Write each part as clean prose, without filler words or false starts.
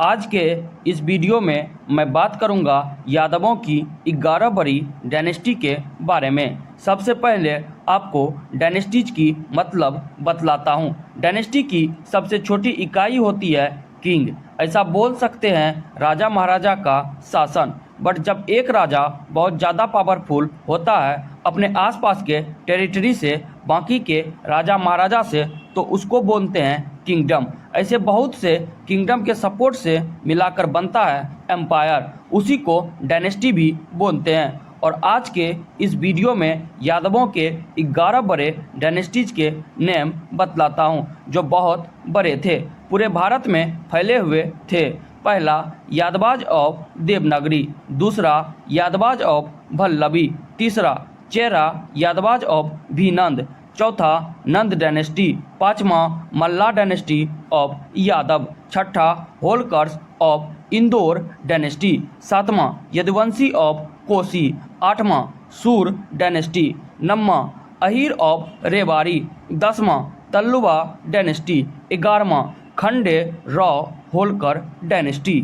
आज के इस वीडियो में मैं बात करूंगा यादवों की 11 बड़ी डायनेस्टी के बारे में। सबसे पहले आपको डायनेस्टीज की मतलब बतलाता हूं। डायनेस्टी की सबसे छोटी इकाई होती है किंग। ऐसा बोल सकते हैं राजा महाराजा का शासन। बट जब एक राजा बहुत ज़्यादा पावरफुल होता है अपने आसपास के टेरिटरी से बाकी के राजा महाराजा से, तो उसको बोलते हैं किंगडम। ऐसे बहुत से किंगडम के सपोर्ट से मिलाकर बनता है एम्पायर, उसी को डायनेस्टी भी बोलते हैं। और आज के इस वीडियो में यादवों के 11 बड़े डायनेस्टीज के नेम बतलाता हूं जो बहुत बड़े थे, पूरे भारत में फैले हुए थे। पहला यादवाज ऑफ देवनागरी, दूसरा यादवाज ऑफ भल्लभी, तीसरा चेरा यादवाज ऑफ भीनंद, चौथा नंद डायनेस्टी, पांचवा मल्ला डायनेस्टी ऑफ यादव, छठा होलकर्स ऑफ इंदौर डायनेस्टी, सातवां यदुवंशी ऑफ कोसी, आठवां सूर डायनेस्टी, नौवां अहीर ऑफ रेवाड़ी, 10वां तल्लुवा डायनेस्टी, 11वां खंडे रॉ होलकर डायनेस्टी।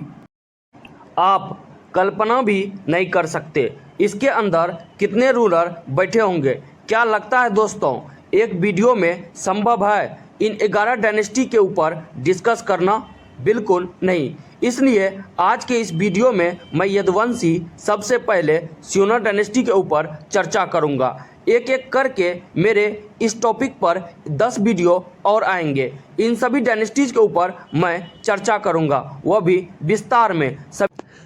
आप कल्पना भी नहीं कर सकते इसके अंदर कितने रूलर बैठे होंगे। क्या लगता है दोस्तों एक वीडियो में संभव है इन 11 डायनेस्टी के ऊपर डिस्कस करना? बिल्कुल नहीं। इसलिए आज के इस वीडियो में मैं यदुवंशी सबसे पहले स्यूनर डायनेस्टी के ऊपर चर्चा करूंगा। एक एक करके मेरे इस टॉपिक पर 10 वीडियो और आएंगे। इन सभी डायनेस्टीज के ऊपर मैं चर्चा करूंगा, वह भी विस्तार में।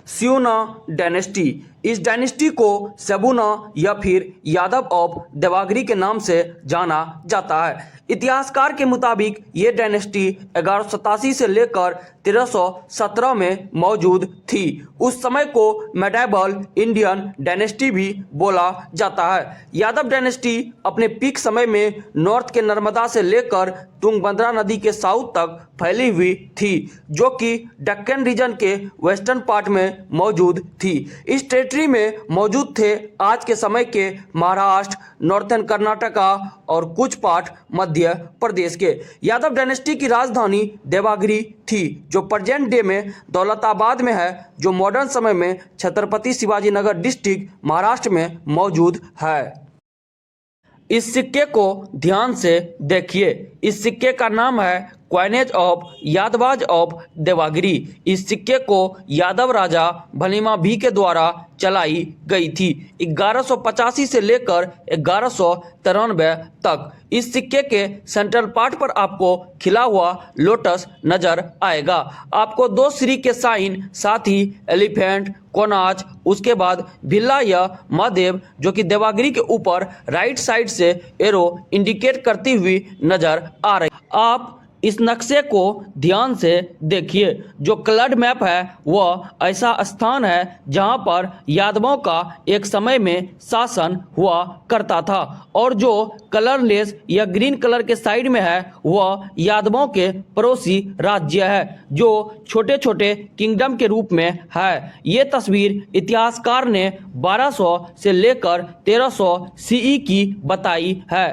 स्यूना डायनेस्टी, इस डायनेस्टी को सेबुना या फिर यादव ऑफ देवागिरी के नाम से जाना जाता है। इतिहासकार के मुताबिक ये डायनेस्टी 1187 से लेकर 1317 में मौजूद थी। उस समय को मेडाइवल इंडियन डायनेस्टी भी बोला जाता है। यादव डायनेस्टी अपने पीक समय में नॉर्थ के नर्मदा से लेकर तुंगभद्रा नदी के साउथ तक फैली हुई थी, जो कि दक्कन रीजन के वेस्टर्न पार्ट में मौजूद थी। इस टेरिटरी में मौजूद थे आज के समय के महाराष्ट्र, नॉर्थन कर्नाटका और कुछ पार्ट मध्य प्रदेश के। यादव डायनेस्टी की राजधानी देवागिरी थी, जो प्रेजेंट डे में दौलताबाद में है, जो मॉडर्न समय में छत्रपति शिवाजी नगर डिस्ट्रिक्ट महाराष्ट्र में मौजूद है। इस सिक्के को ध्यान से देखिए। इस सिक्के का नाम है coinage of Yadavas of Devagiri. इस सिक्के को यादव राजा भलीमा भी के द्वारा चलाई गई थी 1185 से लेकर 1193 तक। इस सिक्के के सेंट्रल पार्ट पर आपको खिला हुआ लोटस नजर आएगा। आपको 2 श्री के साइन, साथ ही एलिफेंट, कोनाज, उसके बाद भिल्ला या महादेव जो कि देवागिरी के ऊपर राइट साइड से एरो इंडिकेट करती हुई नजर आ रही। आप इस नक्शे को ध्यान से देखिए। जो कलर्ड मैप है वह ऐसा स्थान है जहां पर यादवों का एक समय में शासन हुआ करता था, और जो कलरलेस या ग्रीन कलर के साइड में है वह यादवों के पड़ोसी राज्य है, जो छोटे छोटे किंगडम के रूप में है। ये तस्वीर इतिहासकार ने 1200 से लेकर 1300 सीई की बताई है।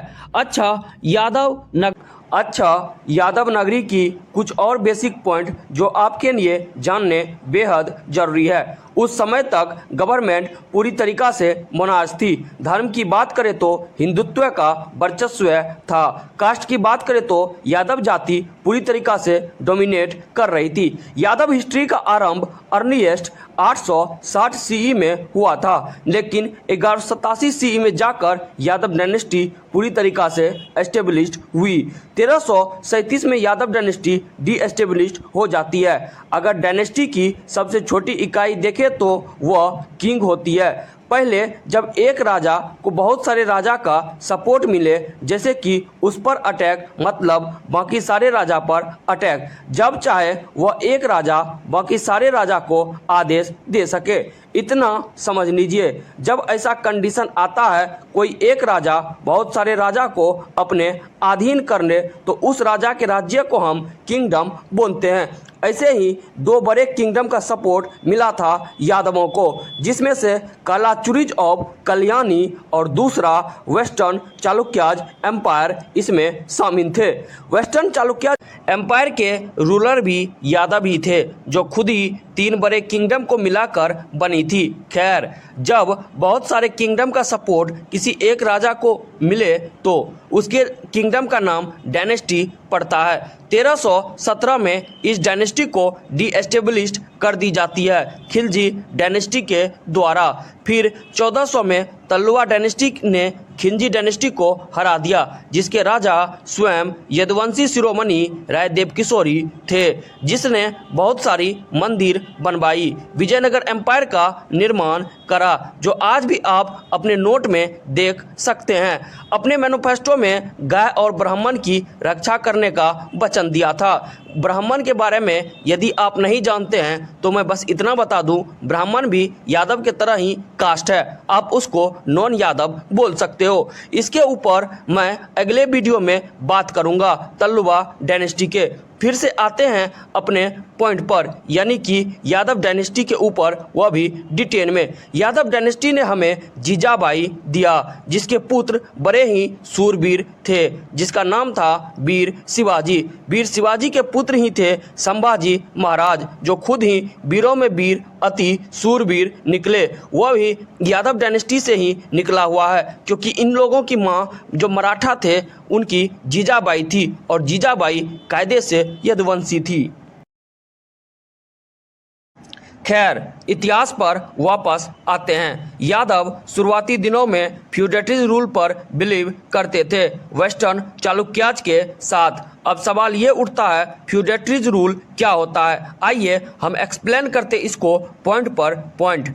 यादव नगरी की कुछ और बेसिक पॉइंट जो आपके लिए जानने बेहद जरूरी है। उस समय तक गवर्नमेंट पूरी तरीका से मोनार्च थी। धर्म की बात करें तो हिंदुत्व का वर्चस्व था। कास्ट की बात करें तो यादव जाति पूरी तरीका से डोमिनेट कर रही थी। यादव हिस्ट्री का आरंभ अर्लीस्ट 860 सीई में हुआ था, लेकिन 1187 सीई में जाकर यादव डायनेस्टी पूरी तरीका से एस्टेब्लिश्ड हुई। 1337 में यादव डायनेस्टी डी एस्टेब्लिश्ड हो जाती है। अगर डायनेस्टी की सबसे छोटी इकाई देखें तो वह किंग होती है। पहले जब एक राजा को बहुत सारे राजा का सपोर्ट मिले, जैसे कि उस पर अटैक मतलब बाकी सारे राजा पर अटैक, जब चाहे वह एक राजा बाकी सारे राजा को आदेश दे सके। इतना समझ लीजिए, जब ऐसा कंडीशन आता है कोई एक राजा बहुत सारे राजा को अपने अधीन करने, तो उस राजा के राज्य को हम किंगडम बोलते हैं। ऐसे ही दो बड़े किंगडम का सपोर्ट मिला था यादवों को, जिसमें से कलाचुरीज ऑफ कल्याणी और दूसरा वेस्टर्न चालुक्याज एम्पायर इसमें शामिल थे। वेस्टर्न चालुक्याज एम्पायर के रूलर भी यादव ही थे, जो खुद ही 3 बड़े किंगडम को मिलाकर बनी थी। खैर, जब बहुत सारे किंगडम का सपोर्ट किसी एक राजा को मिले तो उसके किंगडम का नाम डायनेस्टी पड़ता है। 1317 में इस डायनेस्टी को डीएस्टेब्लिश्ड कर दी जाती है खिलजी डायनेस्टी के द्वारा। फिर 1400 में तल्लुवा डायनेस्टी ने खिलजी डायनेस्टी को हरा दिया, जिसके राजा स्वयं यदुवंशी शिरोमणि राय देवकिशोरी थे, जिसने बहुत सारी मंदिर बनवाई, विजयनगर एम्पायर का निर्माण करा, जो आज भी आप अपने नोट में देख सकते हैं। अपने मैनिफेस्टो में गाय और ब्राह्मण की रक्षा करने का वचन दिया था। ब्राह्मण के बारे में यदि आप नहीं जानते हैं तो मैं बस इतना बता दूं, ब्राह्मण भी यादव के तरह ही कास्ट है, आप उसको नॉन यादव बोल सकते हो। इसके ऊपर मैं अगले वीडियो में बात करूंगा तल्लुवा डायनेस्टी के। फिर से आते हैं अपने पॉइंट पर, यानी कि यादव डायनेस्टी के ऊपर, वह भी डिटेल में। यादव डायनेस्टी ने हमें जीजाबाई दिया, जिसके पुत्र बड़े ही सूरवीर थे, जिसका नाम था वीर शिवाजी। वीर शिवाजी के पुत्र ही थे संभाजी महाराज, जो खुद ही वीरों में वीर, अति सूरवीर निकले। वह भी यादव डायनेस्टी से ही निकला हुआ है, क्योंकि इन लोगों की माँ जो मराठा थे उनकी जीजाबाई थी, और जीजाबाई कायदे से यदुवंशी थी। खैर, इतिहास पर वापस आते हैं। यादव शुरुआती दिनों में फ्यूडेटरी रूल पर बिलीव करते थे, वेस्टर्न चालुक्याज के साथ। अब सवाल ये उठता है, फ्यूडेटरीज रूल क्या होता है? आइए हम एक्सप्लेन करते इसको पॉइंट पर पॉइंट।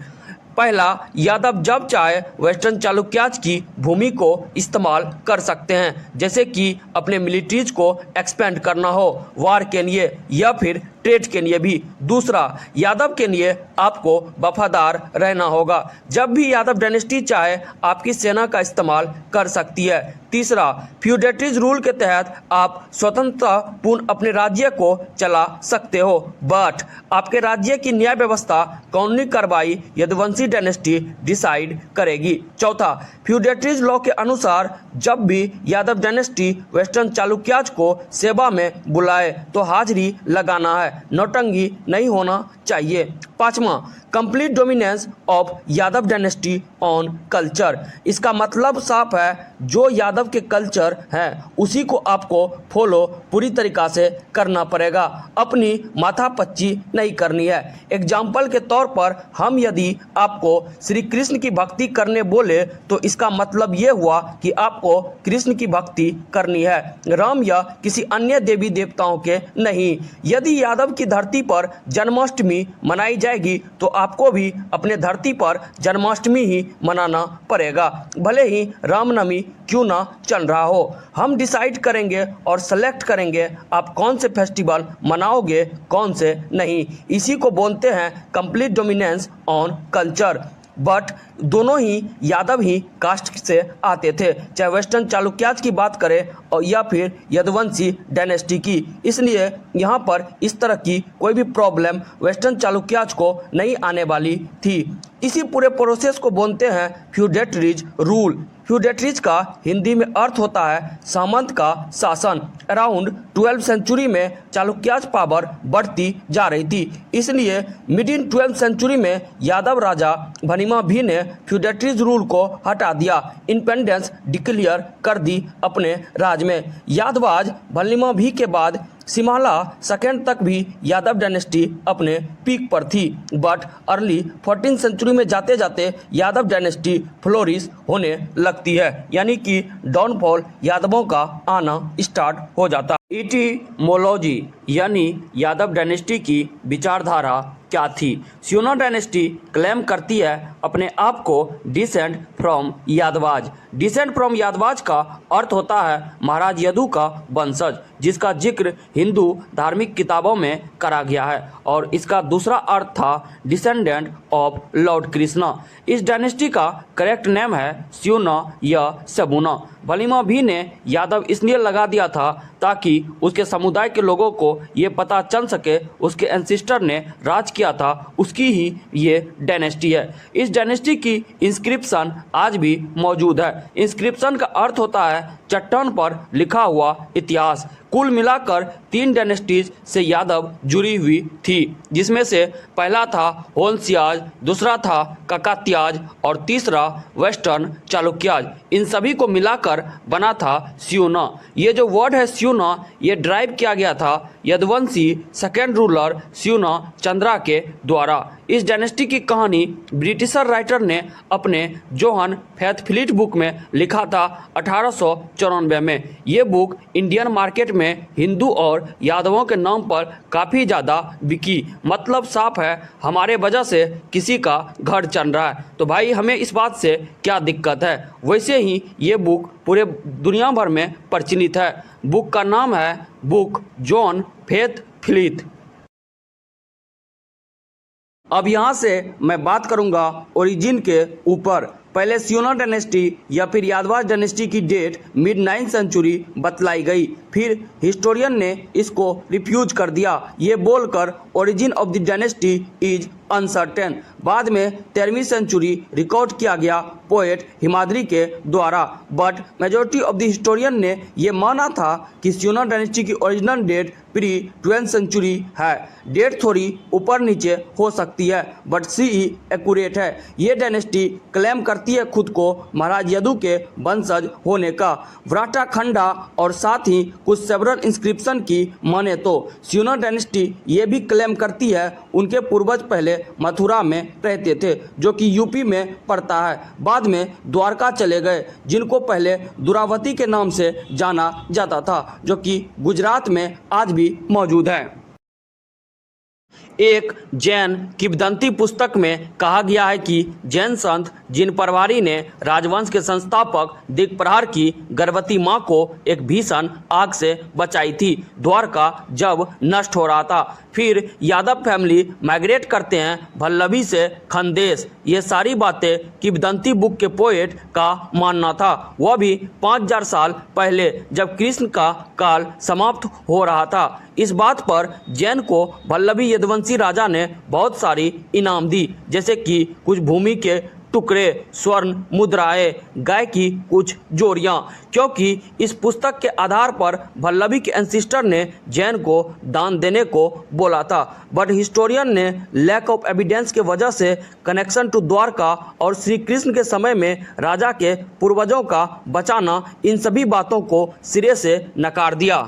पहला, यादव जब चाहे वेस्टर्न चालुक्याज की भूमि को इस्तेमाल कर सकते हैं, जैसे कि अपने मिलिट्रीज को एक्सपेंड करना हो, वार के लिए या फिर ट्रेड के लिए भी। दूसरा, यादव के लिए आपको वफादार रहना होगा। जब भी यादव डायनेस्टी चाहे आपकी सेना का इस्तेमाल कर सकती है। तीसरा, फ्यूडेटरीज रूल के तहत आप स्वतंत्रतापूर्ण अपने राज्य को चला सकते हो, बट आपके राज्य की न्याय व्यवस्था, कानूनी कार्रवाई यदुवंशी डायनेस्टी डिसाइड करेगी। चौथा, फ्यूडेटरीज लॉ के अनुसार जब भी यादव डायनेस्टी वेस्टर्न चालुक्याज को सेवा में बुलाए तो हाजिरी लगाना है, नौटंकी नहीं होना चाहिए। पांचवा, complete dominance of Yadav dynasty on culture. इसका मतलब साफ है, जो यादव के कल्चर हैं उसी को आपको फॉलो पूरी तरीका से करना पड़ेगा, अपनी माथापच्ची नहीं करनी है। एग्जाम्पल के तौर पर हम यदि आपको श्री कृष्ण की भक्ति करने बोले तो इसका मतलब ये हुआ कि आपको कृष्ण की भक्ति करनी है, राम या किसी अन्य देवी देवताओं के नहीं। यदि यादव की धरती पर जन्माष्टमी मनाई जाएगी तो आपको भी अपने धरती पर जन्माष्टमी ही मनाना पड़ेगा, भले ही रामनवमी क्यों ना चल रहा हो। हम डिसाइड करेंगे और सेलेक्ट करेंगे आप कौन से फेस्टिवल मनाओगे, कौन से नहीं। इसी को बोलते हैं complete dominance on culture. But दोनों ही यादव ही कास्ट से आते थे, चाहे वेस्टर्न चालुक्याज की बात करें और या फिर यदुवंशी डायनेस्टी की। इसलिए यहाँ पर इस तरह की कोई भी प्रॉब्लम वेस्टर्न चालुक्याज को नहीं आने वाली थी। इसी पूरे प्रोसेस को बोलते हैं फ्यूडेटरीज रूल। फ्यूडेटरीज का हिंदी में अर्थ होता है सामंत का शासन। अराउंड 12वीं सेंचुरी में चालुक्याज पावर बढ़ती जा रही थी, इसलिए मिड इन 12वीं सेंचुरी में यादव राजा भनिमा भी ने फ्यूडेटरीज रूल को हटा दिया, इंडिपेंडेंस डिक्लेयर कर दी अपने राज में। यादवाज भनिमा भी के बाद सिमाला सेकेंड तक भी यादव डायनेस्टी अपने पीक पर थी, बट अर्ली 14वीं सेंचुरी में जाते जाते यादव डायनेस्टी फ्लोरिश होने लगती है, यानी कि डाउनफॉल यादवों का आना स्टार्ट हो जाता। इटिमोलॉजी यानी यादव डायनेस्टी की विचारधारा क्या थी? स्यूना डायनेस्टी क्लेम करती है अपने आप को decent from Yadavas. Decent from Yadavas का अर्थ होता है महाराज यदु का वंशज, जिसका जिक्र हिंदू धार्मिक किताबों में करा गया है, और इसका दूसरा अर्थ था डिसेंडेंट ऑफ लॉर्ड कृष्णा। इस डायनेस्टी का करेक्ट नेम है स्यूना या सबूना। भलीमा भी ने यादव इसलिए लगा दिया था ताकि उसके समुदाय के लोगों को ये पता चल सके उसके एंसिस्टर ने राज किया था, उसकी ही ये डायनेस्टी है। इस डायनेस्टी की इंस्क्रिप्शन आज भी मौजूद है। इंस्क्रिप्शन का अर्थ होता है चट्टान पर लिखा हुआ इतिहास। कुल मिलाकर 3 डायनेस्टीज से यादव जुड़ी हुई थी, जिसमें से पहला था होन्सियाज, दूसरा था काकातियाज और तीसरा वेस्टर्न चालुक्याज। इन सभी को मिलाकर बना था स्यूना। ये जो वर्ड है स्यूना, ये ड्राइव किया गया था यदुवंशी सेकेंड रूलर स्यूना चंद्रा के द्वारा। इस डायनेस्टी की कहानी ब्रिटिशर राइटर ने अपने जोहन फैथफिलिट बुक में लिखा था 1894 में। ये बुक इंडियन मार्केट में हिंदू और यादवों के नाम पर काफ़ी ज़्यादा बिकी। मतलब साफ है, हमारे वजह से किसी का घर चल रहा है, तो भाई हमें इस बात से क्या दिक्कत है। वैसे ही ये बुक पूरे दुनिया भर में प्रचलित है। बुक का नाम है बुक जॉन फैथफिलिट। अब यहाँ से मैं बात करूँगा ओरिजिन के ऊपर। पहले स्यूना डायनेस्टी या फिर यादवास डायनेस्टी की डेट मिड 9th सेंचुरी बतलाई गई। फिर हिस्टोरियन ने इसको रिफ्यूज कर दिया, ये बोलकर origin of the dynasty is uncertain. बाद में 13वीं सेंचुरी रिकॉर्ड किया गया पोएट हिमाद्री के द्वारा। But majority of the historian ने ये माना था कि स्यूना डायनेस्टी की original date pre 12th century है। डेट थोड़ी ऊपर नीचे हो सकती है, बट सीई एक्यूरेट है। ये डायनेस्टी क्लेम करती है खुद को महाराज यदु के वंशज होने का। व्राटा खंडा और साथ ही कुछ सेवरल इंस्क्रिप्शन की माने तो स्यूना डायनेस्टी ये भी क्लेम करती है उनके पूर्वज पहले मथुरा में रहते थे, जो कि यूपी में पड़ता है। बाद में द्वारका चले गए, जिनको पहले दुरावती के नाम से जाना जाता था, जो कि गुजरात में आज भी मौजूद है। एक जैन किंवदंती पुस्तक में कहा गया है कि जैन संत जिन परवारी ने राजवंश के संस्थापक दिक्प्रहार की गर्भवती मां को एक भीषण आग से बचाई थी, द्वारका जब नष्ट हो रहा था। फिर यादव फैमिली माइग्रेट करते हैं भल्लभी से खंदेश। ये सारी बातें किंवदंती बुक के पोएट का मानना था, वह भी 5000 साल पहले, जब कृष्ण का काल समाप्त हो रहा था। इस बात पर जैन को भल्लभी यदुवंशी राजा ने बहुत सारी इनाम दी, जैसे कि कुछ भूमि के टुकड़े, स्वर्ण मुद्राएं, गाय की कुछ जोड़ियां, क्योंकि इस पुस्तक के आधार पर भल्लभी के एंसिस्टर ने जैन को दान देने को बोला था। बट हिस्टोरियन ने लैक ऑफ एविडेंस के वजह से कनेक्शन टू द्वारका और श्री कृष्ण के समय में राजा के पूर्वजों का बचाना, इन सभी बातों को सिरे से नकार दिया।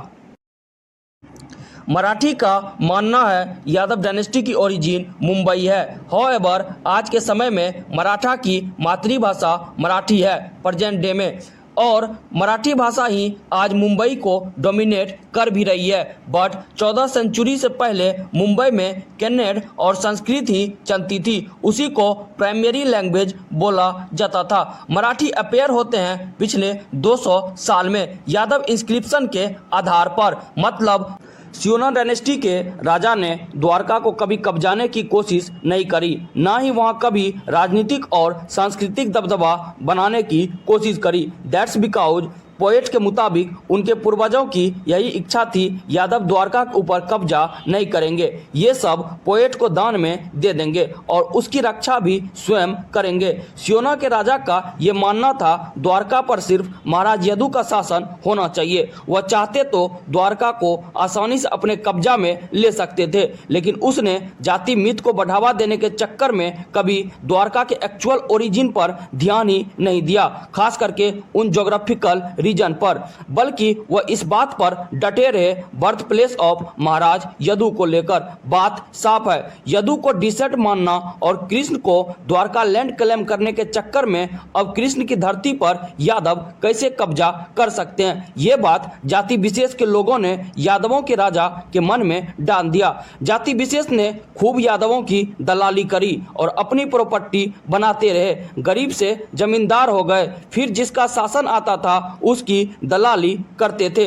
मराठी का मानना है यादव डायनेस्टी की ओरिजिन मुंबई है। हॉवेवर आज के समय में मराठा की मातृभाषा मराठी है प्रेजेंट डे में, और मराठी भाषा ही आज मुंबई को डोमिनेट कर भी रही है। बट 14 सेंचुरी से पहले मुंबई में कन्नड़ और संस्कृत ही चलती थी, उसी को प्राइमरी लैंग्वेज बोला जाता था। मराठी अपेयर होते हैं पिछले 200 साल में यादव इंस्क्रिप्शन के आधार पर। मतलब स्यूना डायनेस्टी के राजा ने द्वारका को कभी कब्जाने की कोशिश नहीं करी, ना ही वहां कभी राजनीतिक और सांस्कृतिक दबदबा बनाने की कोशिश करी। दैट्स बिकॉज पोएट के मुताबिक उनके पूर्वजों की यही इच्छा थी, यादव द्वारका के ऊपर कब्जा नहीं करेंगे, ये सब पोएट को दान में दे देंगे और उसकी रक्षा भी स्वयं करेंगे। स्यूना के राजा का ये मानना था द्वारका पर सिर्फ महाराज यदु का शासन होना चाहिए। वह चाहते तो द्वारका को आसानी से अपने कब्जा में ले सकते थे, लेकिन उसने जाति मिथ को बढ़ावा देने के चक्कर में कभी द्वारका के एक्चुअल ओरिजिन पर ध्यान ही नहीं दिया, खास करके उन ज्योग्राफिकल रीजन पर, बल्कि वह इस बात पर डटे रहे बर्थ प्लेस ऑफ महाराज यदु को लेकर। बात साफ है, यदु को डिसेंट मानना और कृष्ण को द्वारका लैंड क्लेम करने के चक्कर में अब कृष्ण की धरती पर यादव कैसे कब्जा कर सकते हैं, ये बात जाति विशेष के लोगों ने यादवों के राजा के मन में डाल दिया। जाति विशेष ने खूब यादवों की दलाली करी और अपनी प्रॉपर्टी बनाते रहे, गरीब से जमींदार हो गए, फिर जिसका शासन आता था उसकी दलाली करते थे।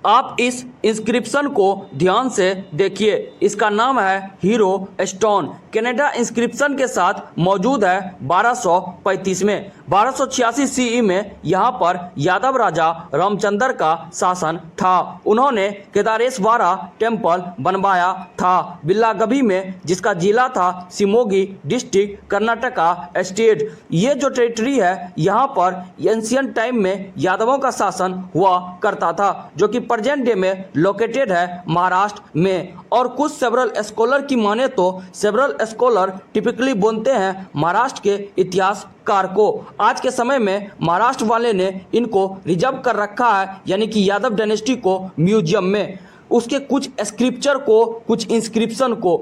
आप इस इंस्क्रिप्शन को ध्यान से देखिए। इसका नाम है हीरो स्टोन। कनाडा इंस्क्रिप्शन के साथ मौजूद है 1235 में। 1286 सीई में यहाँ पर यादव राजा रामचंद्र का शासन था। उन्होंने केदारेश्वरा टेम्पल बनवाया था बिल्लागवी में, जिसका जिला था शिमोगी डिस्ट्रिक्ट, कर्नाटका स्टेट। ये जो टेरिटरी है यहाँ पर एंशियंट टाइम में यादवों का शासन हुआ करता था, जो कि प्रेजेंट डे में लोकेटेड है महाराष्ट्र में। और कुछ सेवरल स्कॉलर की माने तो सेवरल स्कॉलर टिपिकली बोलते हैं महाराष्ट्र के इतिहासकार को। आज के समय में महाराष्ट्र वाले ने इनको रिजर्व कर रखा है, यानी कि यादव डायनेस्टी को म्यूजियम में, उसके कुछ स्क्रिप्चर को, कुछ इंस्क्रिप्शन को।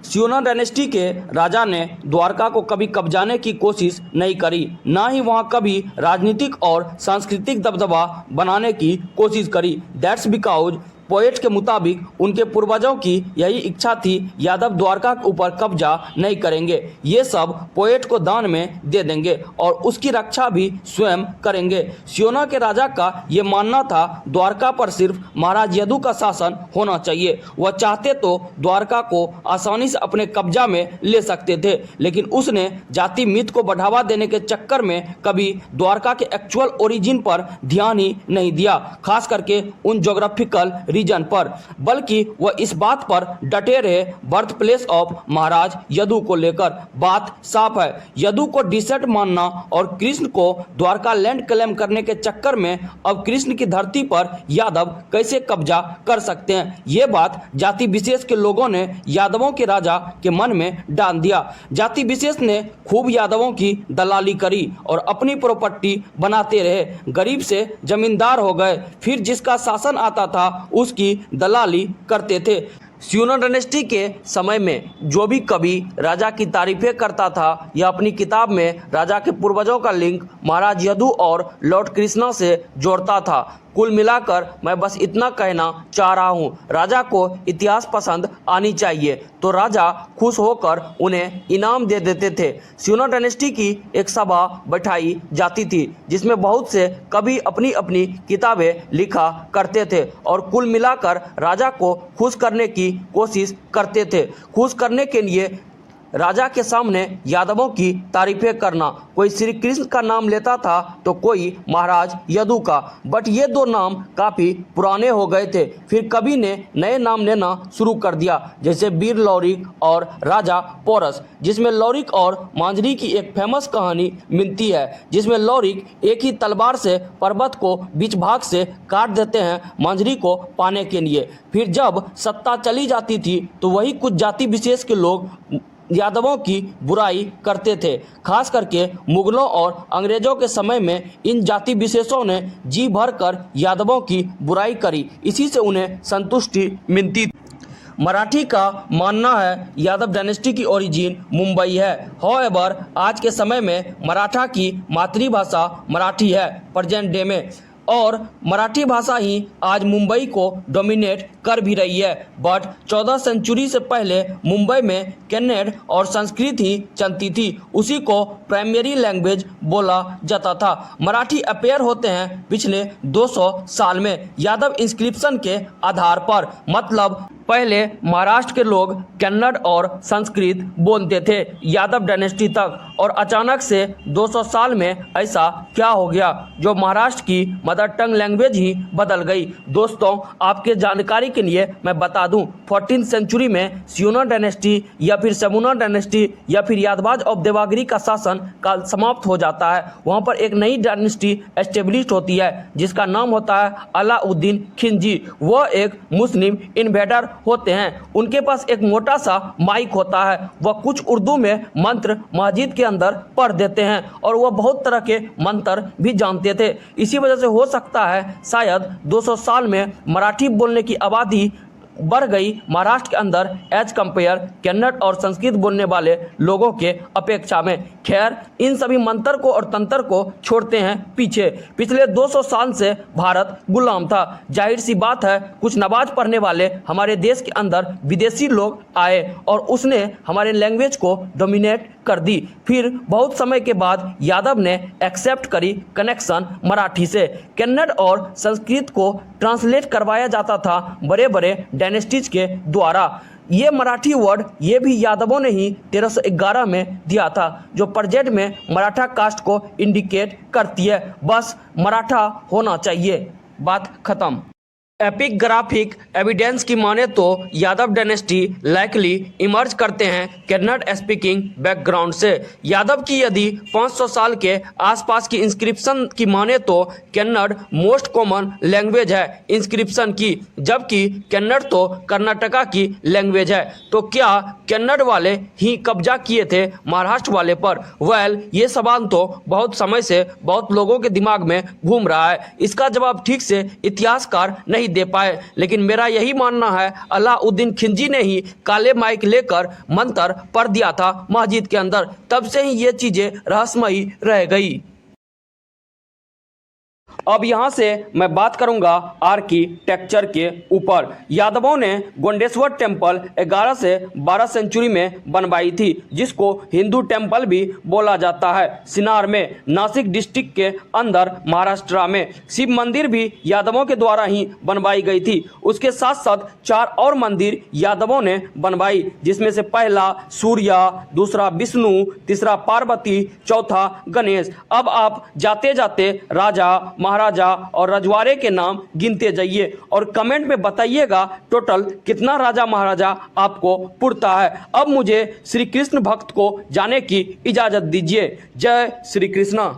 स्यूना डायनेस्टी के राजा ने द्वारका को कभी कब्जाने की कोशिश नहीं करी, ना ही वहां कभी राजनीतिक और सांस्कृतिक दबदबा बनाने की कोशिश करी। दैट्स बिकॉज पोएट के मुताबिक उनके पूर्वजों की यही इच्छा थी, यादव द्वारका के ऊपर कब्जा नहीं करेंगे, ये सब पोएट को दान में दे देंगे और उसकी रक्षा भी स्वयं करेंगे। स्योना के राजा का ये मानना था द्वारका पर सिर्फ महाराज यदु का शासन होना चाहिए। वह चाहते तो द्वारका को आसानी से अपने कब्जा में ले सकते थे, लेकिन उसने जाति मिथ को बढ़ावा देने के चक्कर में कभी द्वारका के एक्चुअल ओरिजिन पर ध्यान ही नहीं दिया, खास करके उन ज्योग्राफिकल रीजन पर, बल्कि वह इस बात पर डटे रहे बर्थ प्लेस ऑफ महाराज यदु को लेकर। बात साफ है, यदु को डिसेंट मानना और कृष्ण को द्वारका लैंड क्लेम करने के चक्कर में अब कृष्ण की धरती पर यादव कैसे कब्जा कर सकते हैं, ये बात जाति विशेष के लोगों ने यादवों के राजा के मन में डाल दिया। जाति विशेष ने खूब यादवों की दलाली करी और अपनी प्रॉपर्टी बनाते रहे, गरीब से जमींदार हो गए, फिर जिसका शासन आता था उसकी दलाली करते थे। स्यूना डायनेस्टी के समय में जो भी कवि राजा की तारीफें करता था या अपनी किताब में राजा के पूर्वजों का लिंक महाराज यदु और लॉर्ड कृष्णा से जोड़ता था। कुल मिलाकर मैं बस इतना कहना चाह रहा हूँ, राजा को इतिहास पसंद आनी चाहिए तो राजा खुश होकर उन्हें इनाम दे देते थे। स्यूना डायनेस्टी की एक सभा बैठाई जाती थी जिसमें बहुत से कवि अपनी अपनी किताबें लिखा करते थे और कुल मिलाकर राजा को खुश करने की कोशिश करते थे। खुश करने के लिए राजा के सामने यादवों की तारीफें करना, कोई श्री कृष्ण का नाम लेता था तो कोई महाराज यदु का, बट ये दो नाम काफ़ी पुराने हो गए थे। फिर कवि ने नए नाम लेना शुरू कर दिया, जैसे वीर लौरिक और राजा पोरस, जिसमें लौरिक और मांझरी की एक फेमस कहानी मिलती है, जिसमें लौरिक एक ही तलवार से पर्वत को बीच भाग से काट देते हैं मांझरी को पाने के लिए। फिर जब सत्ता चली जाती थी तो वही कुछ जाति विशेष के लोग यादवों की बुराई करते थे। खास करके मुगलों और अंग्रेजों के समय में इन जाति विशेषों ने जी भरकर यादवों की बुराई करी, इसी से उन्हें संतुष्टि मिलती। मराठी का मानना है यादव डायनेस्टी की ओरिजिन मुंबई है। हॉवेवर आज के समय में मराठा की मातृभाषा मराठी है प्रेजेंट डे में, और मराठी भाषा ही आज मुंबई को डोमिनेट कर भी रही है। बट 14 सेंचुरी से पहले मुंबई में कन्नड़ और संस्कृत ही चलती थी, उसी को प्राइमरी लैंग्वेज बोला जाता था। मराठी अपेयर होते हैं पिछले 200 साल में यादव इंस्क्रिप्शन के आधार पर, मतलब पहले महाराष्ट्र के लोग कन्नड़ और संस्कृत बोलते थे यादव डायनेस्टी तक, और अचानक से 200 साल में ऐसा क्या हो गया जो महाराष्ट्र की मदर टंग लैंग्वेज ही बदल गई। दोस्तों, आपके जानकारी के लिए मैं बता दूं, 14th सेंचुरी में स्यूना डायनेस्टी या फिर समुना डायनेस्टी या फिर यादवाज ऑफ देवागिरी का शासन काल समाप्त हो जाता है। वहाँ पर एक नई डायनेस्टी एस्टेब्लिश होती है जिसका नाम होता है अलाउद्दीन खिलजी। वह एक मुस्लिम इन्वेडर होते हैं, उनके पास एक मोटा सा माइक होता है, वह कुछ उर्दू में मंत्र मस्जिद के अंदर पढ़ देते हैं और वह बहुत तरह के मंत्र भी जानते थे। इसी वजह से हो सकता है शायद 200 साल में मराठी बोलने की आबादी बढ़ गई महाराष्ट्र के अंदर एज कंपेयर कन्नड़ और संस्कृत बोलने वाले लोगों के अपेक्षा में। खैर, इन सभी मंत्र को और तंत्र को छोड़ते हैं पीछे। पिछले 200 साल से भारत गुलाम था। जाहिर सी बात है, कुछ नमाज पढ़ने वाले हमारे देश के अंदर विदेशी लोग आए और उसने हमारे लैंग्वेज को डोमिनेट कर दी। फिर बहुत समय के बाद यादव ने एक्सेप्ट करी कनेक्शन मराठी से। कन्नड़ और संस्कृत को ट्रांसलेट करवाया जाता था बड़े बड़े डायनेस्टीज के द्वारा। ये मराठी वर्ड ये भी यादवों ने ही 1311 में दिया था, जो प्रेजेंट में मराठा कास्ट को इंडिकेट करती है। बस मराठा होना चाहिए, बात खत्म। एपिग्राफिक एविडेंस की माने तो यादव डायनेस्टी लाइकली इमर्ज करते हैं कन्नड़ स्पीकिंग बैकग्राउंड से। यादव की यदि 500 साल के आसपास की इंस्क्रिप्शन की माने तो कन्नड़ मोस्ट कॉमन लैंग्वेज है इंस्क्रिप्शन की, जबकि कन्नड़ तो कर्नाटका की लैंग्वेज है। तो क्या कन्नड़ वाले ही कब्जा किए थे महाराष्ट्र वाले पर? वेल, ये सवाल तो बहुत समय से बहुत लोगों के दिमाग में घूम रहा है। इसका जवाब ठीक से इतिहासकार नहीं दे पाए, लेकिन मेरा यही मानना है अलाउद्दीन खिलजी ने ही काले माइक लेकर मंत्र पढ़ दिया था मस्जिद के अंदर। तब से ही ये चीजें रहस्यमयी रह गई। अब यहाँ से मैं बात करूंगा आर्किटेक्चर के ऊपर। यादवों ने गोंडेश्वर टेम्पल 11 से 12 सेंचुरी में बनवाई थी, जिसको हिंदू टेम्पल भी बोला जाता है। सिनार में, नासिक डिस्ट्रिक्ट के अंदर महाराष्ट्र में। शिव मंदिर भी यादवों के द्वारा ही बनवाई गई थी। उसके साथ साथ 4 और मंदिर यादवों ने बनवाई, जिसमें से पहला सूर्या, दूसरा विष्णु, तीसरा पार्वती, चौथा गणेश। अब आप जाते जाते राजा, महाराजा और रजवाड़े के नाम गिनते जाइए और कमेंट में बताइएगा टोटल कितना राजा महाराजा आपको पुरता है। अब मुझे श्री कृष्ण भक्त को जाने की इजाजत दीजिए। जय श्री कृष्णा।